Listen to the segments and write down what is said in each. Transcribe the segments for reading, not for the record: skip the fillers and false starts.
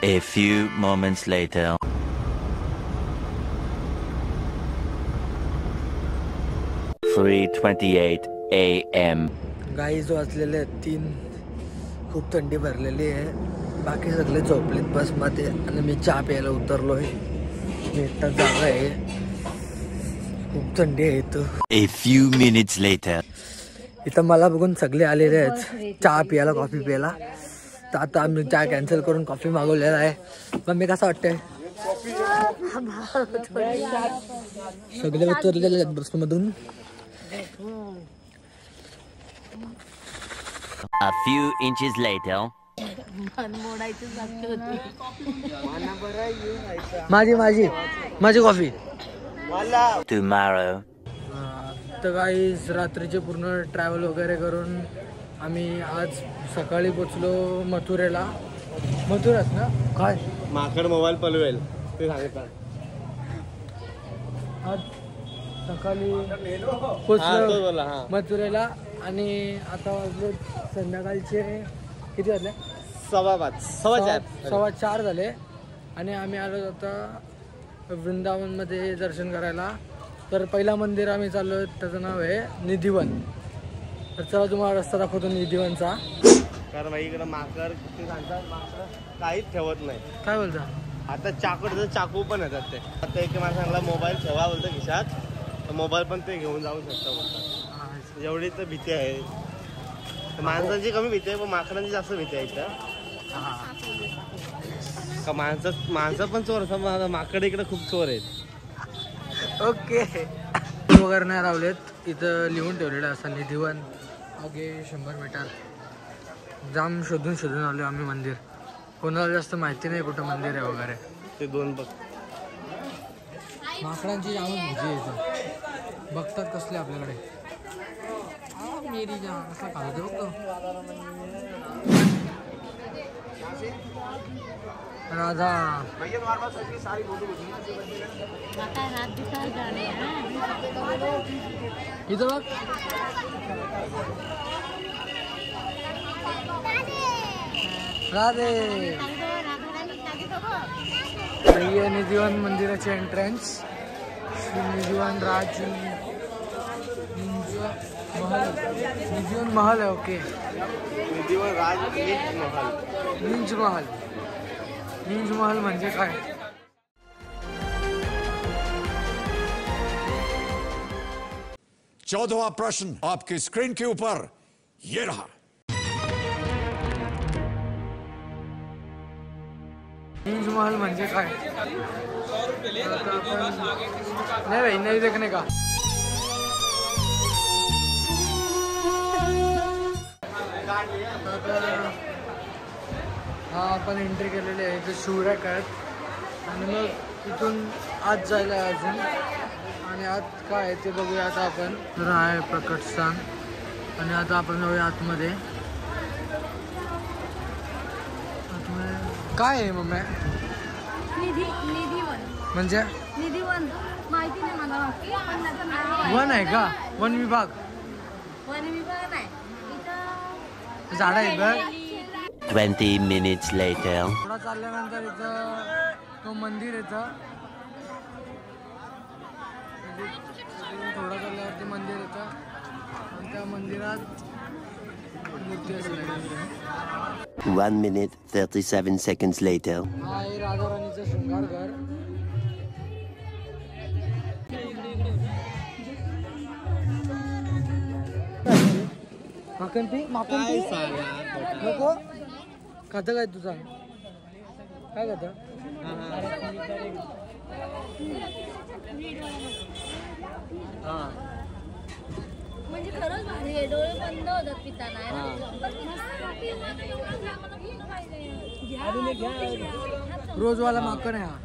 A few moments later. 3:28 a.m. Guys वाजलेले आहेत 3. खूप थंडी भरलेली आहे. बाकी सगळे झोपलेत बसमध्ये आणि मी चहा प्यायला उतरलो आहे. मी एकटा जागा आहे. खूप थंडी आहे इथं. A few minutes later. इथं मला बघून सगळे आलेले आहेत चहा प्यायला, कॉफी प्यायला. तर आता आम्ही चहा कॅन्सल करून कॉफी मागवलेला आहे. पण मी कसं वाटतंय? सगळे उतरलेले आहेत बसमधून. A few inches later. माझी कॉफी. Tomorroव. तर गाईज रात्रीचे पूर्ण ट्रॅव्हल वगैरे करून आम्ही आज सकाळी पोचलो मथुरेला. मथुराच ना? काय माकड मोबाईल पलवेल ते सांगितलं. आज सकाळी पोचलो मथुरेला आणि आता वाजले संध्याकाळचे किती वाजले? 4:15 झाले. आणि आम्ही आलो आता वृंदावनमध्ये दर्शन करायला. तर पहिला मंदिर आम्ही चाललो, त्याचं नाव आहे निधिवन. तर चला तुम्हाला रस्ता दाखवतो निधिवनचा. कारण भाई इकडं माकड ते सांगतात माकड काहीच ठेवत नाही. काय बोलता? आता चाकू पण येतात ते. आता एक माणसाला मोबाईल ठेवा बोलतं खिशात, तर मोबाईल पण ते घेऊन जाऊ शकता बोलतात. एवढी तर भीती आहे. माणसांची कमी भीती आहे पण माकडांची जास्त भीती आहे इथं. का माणसं पण चोर असतात, माकड इकडे खूप चोर आहेत. ओके. वगैरे नाही लावलेत इथं, लिहून ठेवलेलं असं निधिवन आगे 100 मीटर. जाम शोधून आलो आम्ही मंदिर. कोणाला जास्त माहिती नाही कुठं मंदिर आहे वगैरे. ते 2 बघ माकडांची जामच भीती आहे इथं. बघतात कसले आपल्याकडे. मेरी जान कसा खातो बघतो. राधा इथं बघ. राधे. ये निधिवन मंदिराचे एंट्रन्स. श्री निधिवन राज निधिवन महल आहे. ओके. निधिवन राज निंज महल म्हणजे काय? 14वां प्रश्न आपकी स्क्रीन के ऊपर ये रहा. निंज महल म्हणजे काय? नहीं भाई नहीं देखने का. हा आपण एंट्री केलेली आहे. इथे शिवराक आहेत आणि मग इथून आत जायला आहे अजून. आणि आत काय आहे ते बघूया आता आपण. तर आहे प्रकटस्थान आणि आता आपण जाऊया आतमध्ये. काय आहे मम्मी? निधिवन म्हणजे निधिवन माहिती नाही मला. वन आहे का? वन विभाग नाही इथं झाड आहे बघ. 20 minutes later. थोडा चालल्यानंतर इथं तो मंदिर येतं. थोडा चालल्यावरती मंदिर येतं आणि त्या मंदिरात मूर्ती असेल. 1 minute 37 seconds later. हा आहे राधाराणीचं शृंगारघर. माकन पी नको. खातं काय तुझा? काय खातं? म्हणजे खरंच भारी आहे. डोळे बंद होतात पिताना. रोजवाला माकन आहे हा.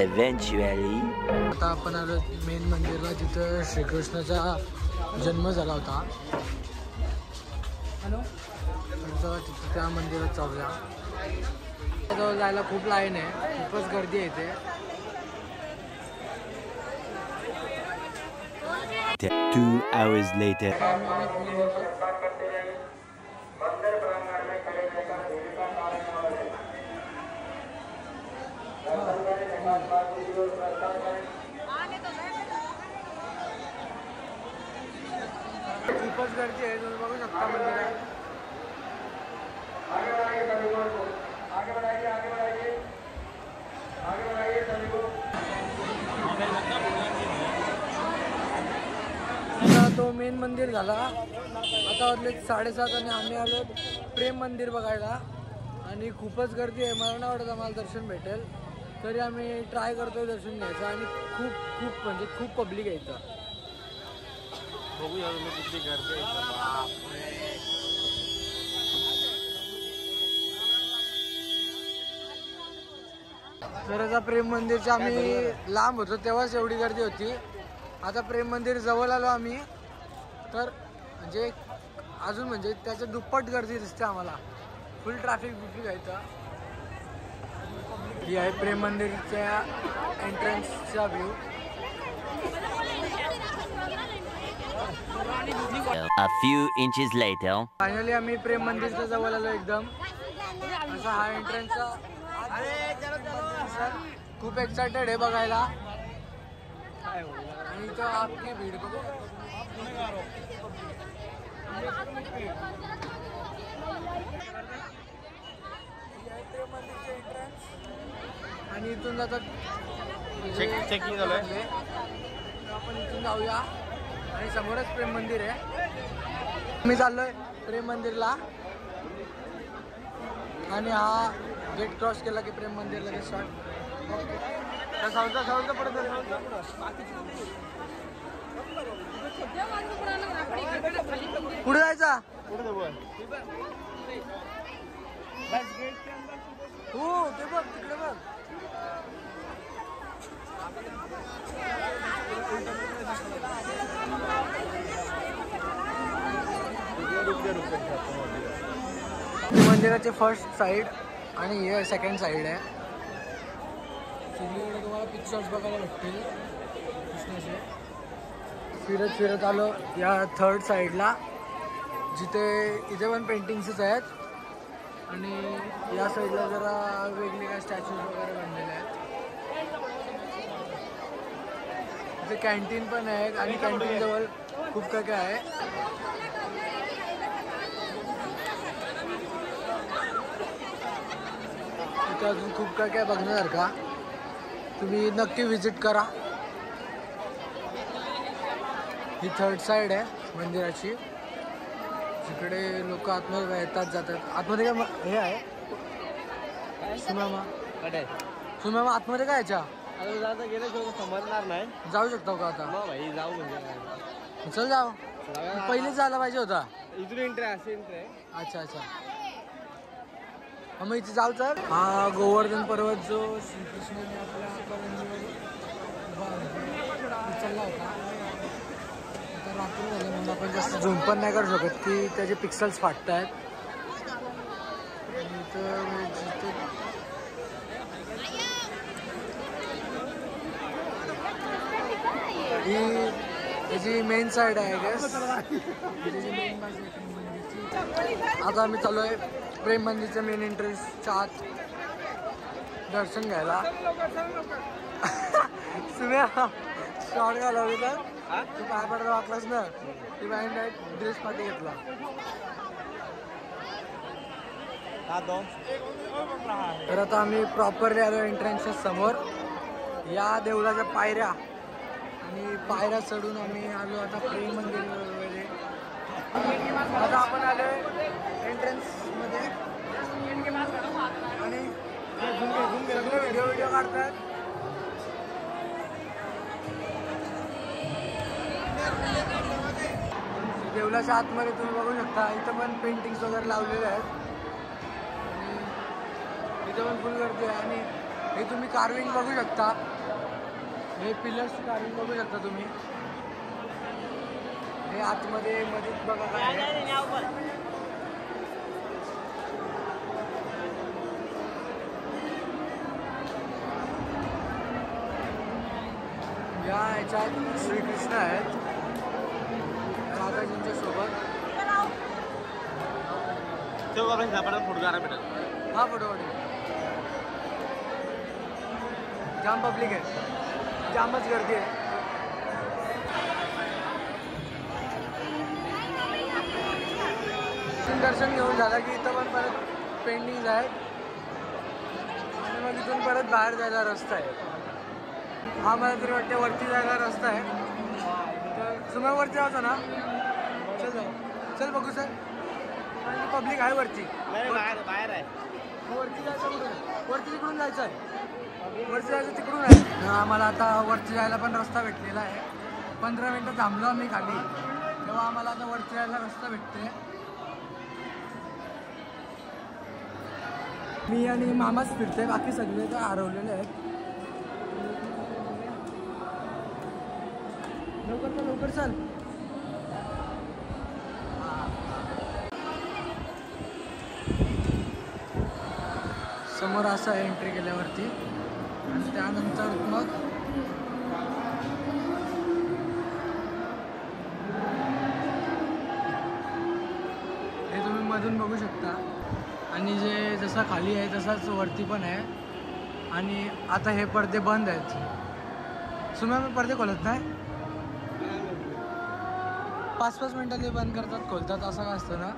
Eventually. आता आपण आलो मेन मंदिरला, जिथं श्रीकृष्णाचा जन्म झाला होता. तिथं त्या मंदिरात चालूया. जवळ जायला खूप लाईन आहे, खूपच गर्दी आहे इथे. 2 hours later. खूपच गर्दी आहे, तुम्ही बघू शकता मंदिरात. तो मेन मंदिर झाला. आता वाजले 7:30 आणि आम्ही आलो प्रेम मंदिर बघायला आणि खूपच गर्दी आहे. मला नाही वाटत आम्हाला दर्शन भेटेल, तरी आम्ही ट्राय करतोय दर्शन घ्यायचं आणि खूप खूप म्हणजे खूप पब्लिक आहे इथं. बघूया तुम्ही किती गर्दी आहे. तर आता प्रेम मंदिरच्या आम्ही लांब होतो तेव्हाच एवढी गर्दी होती. आता प्रेम मंदिर जवळ आलो आम्ही तर म्हणजे अजून म्हणजे त्याच्या दुप्पट गर्दी दिसते आम्हाला. फुल ट्रॅफिक आहे इथं. ही आहे प्रेम मंदिरच्या एंट्रन्सचा view. A few inches later. Finally आम्ही प्रेम मंदिरच्या जवळ आलो एकदम. असा हा एंट्रन्सचा. खूप एक्सायटेड आहे बघायला आणि इथं आपली भीड बघू. आणि इथून जातात चेकिंग झालं आहे. आपण इथून जाऊया आणि समोरच प्रेम मंदिर आहे. मी चाललोय प्रेम मंदिरला आणि हा गेट क्रॉस केला की प्रेम मंदिर लगेच स्टार्ट. पुढे जायचा. हो ते बघ तिकडे बघ. मंदिराचे फर्स्ट साइड आणि हे सेकंड साइड आहे. सगळीकडे तुम्हाला पिक्चर्स बघायला भेटतील कृष्णाचे. फिरत फिरत आलो या थर्ड साईडला जिथे इथे पण पेंटिंग्सच आहेत आणि या साईडला जरा वेगळे काय स्टॅच्यूज वगैरे बनलेले आहेत. इथे कॅन्टीन पण आहे आणि कॅन्टीन जवळ खूप काय काय आहे. इथे अजून खूप काय काय बघण्यासारखा. तुम्ही नक्की विजिट करा. ही थर्ड साइड आहे मंदिराची जिकडे लोक आतमध्ये येतात जातात. आतमध्ये काय हे आहे सुमामा. सुमामा आतमध्ये काय याच्या आता गेल्याशिवाय समजणार नाही. जाऊ शकतो का आता. भाई जाऊ म्हणजे चल जाऊ. पहिलेच जायला पाहिजे होता. इथून एंट्री असे एंट्री आहे. अच्छा अच्छा मग इथे जाऊ. तर हा गोवर्धन पर्वत जो श्रीकृष्णाने आपल्या उचलला होता. आता रात्री झाले म्हणून आपण जास्त झूम पण नाही करू शकत की त्याचे पिक्सल्स फाटत आहेत. ही त्याची मेन साईड आहे गॅस. मेन बाजू आहे. आता आम्ही चालू आहे प्रेम मंदिरच्या मेन एंट्रन्सच्या आत दर्शन घ्यायला. सुम्या शॉर्ट घालावी तर तू पाय पडायला वाटलास ना ती बाईन ड्रेस पार्टी घेतला. तर आता आम्ही प्रॉपरली आलो एंट्रन्सच्या समोर. या देवळाच्या पायऱ्या आणि पायऱ्या चढून आम्ही आलो आता प्रेम मंदिर वगैरे. आता आपण आलो एंट्रन्स मध्ये आणि सगळे व्हिडिओ काढतात. देवळाच्या आतमध्ये तुम्ही बघू शकता इथं पण पेंटिंग्स वगैरे लावलेले आहेत आणि इथं पण फुल गर्दी आहे. आणि हे तुम्ही कार्विंग बघू शकता. हे पिलर्सची कार्विंग बघू शकता तुम्ही. हे आतमध्ये मध्ये बघा काय या ह्याच्यात श्रीकृष्ण आहेत राधाजींच्या सोबत. तो आपण फुटगारा भेटेल. हा फोटो जाम पब्लिक आहे, जामच गर्दी आहे. दर्शन घेऊन झालं की इथं पण परत पेंडिंग आहे आणि मग इथून परत बाहेर जायला रस्ता आहे. हा मला तरी वाटते वरती जायला रस्ता आहे. तर सुमावरती जायचं ना, चल जाऊ, चल बघू सर. आणि पब्लिक आहे वरती, नाही बाहेर बाहेर आहे. वरती जायचं कुठून, वरती तिकडून जायचं आहे, वरती जायचं तिकडून आहे. आम्हाला आता वरती जायला पण रस्ता भेटलेला आहे. 15 मिनटं थांबलो आम्ही खाली, तेव्हा आम्हाला आता वरती जायला रस्ता भेटते. मी आणि मामाच फिरते, बाकी सगळे तर हरवलेले आहेत. लवकर तर लवकर चल. समोर असं आहे एंट्री केल्यावरती आणि त्यानंतर मग हे तुम्ही मधून बघू शकता. आणि जे जसा खाली आहे तसाच वरती पण आहे. आणि आता हे पडदे बंद आहेत. सुम्या मी पडदे खोलत नाही, 5-5 मिनिटात बंद करतात खोलतात, असं काय असतं ना.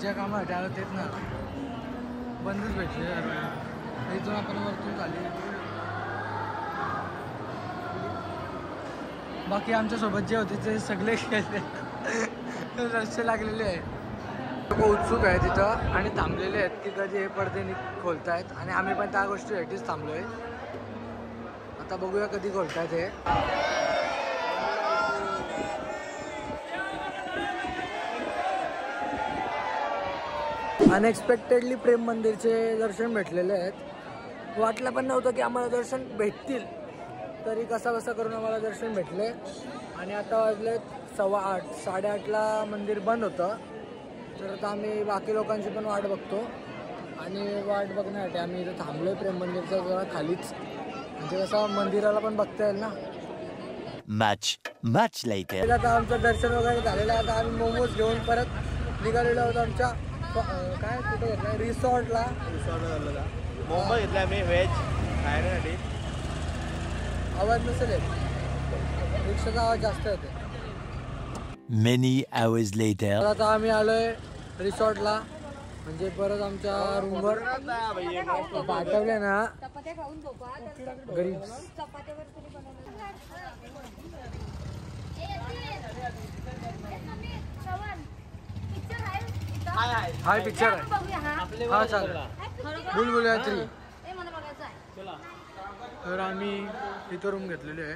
ज्या कामासाठी आलं तेच ना, बंदच भेटले. इथून आपण वरतून खाली. बाकी आमच्यासोबत जे होते ते सगळे गेले, रस्ते लागलेले आहेत. लोक उत्सुक आहे तिथं आणि थांबलेले आहेत की कधी हे पडदे खोलतायत. आणि आम्ही पण त्या गोष्टीसाठीच थांबलो आहे. आता बघूया कधी खोलतायत हे. अनएक्सपेक्टेडली प्रेम मंदिरचे दर्शन भेटलेले आहेत. वाटलं पण नव्हतं की आम्हाला दर्शन भेटतील, तरी कसा करून आम्हाला दर्शन भेटले. आणि आता वाजले 8:15, 8:30ला मंदिर बंद होतं. तर आता आम्ही बाकी लोकांची पण वाट बघतो. आणि वाट बघण्यासाठी आम्ही इथं थांबलो आहे प्रेम मंदिरच्या जरा खालीच, म्हणजे कसं मंदिराला पण बघता येईल ना. Much later. आता आमचं दर्शन वगैरे झालेलं आहे. आता आम्ही मोमोज घेऊन परत निघालेलो आहोत आमच्या काय कुठे घेतलं रिसॉर्टला. मुंबई घेतला आम्ही व्हेज खाण्यासाठी. आवाज नसेल येत, रिक्षाचा आवाज जास्त येते. Many hours later. आता आम्ही आलोय रिसॉर्टला, म्हणजे परत आमच्या रूमवर पाठवले ना गरीब. हाय पिक्चर आहे, हा चालेल. बुलबुल 3. तर आम्ही इथं रूम घेतलेली आहे.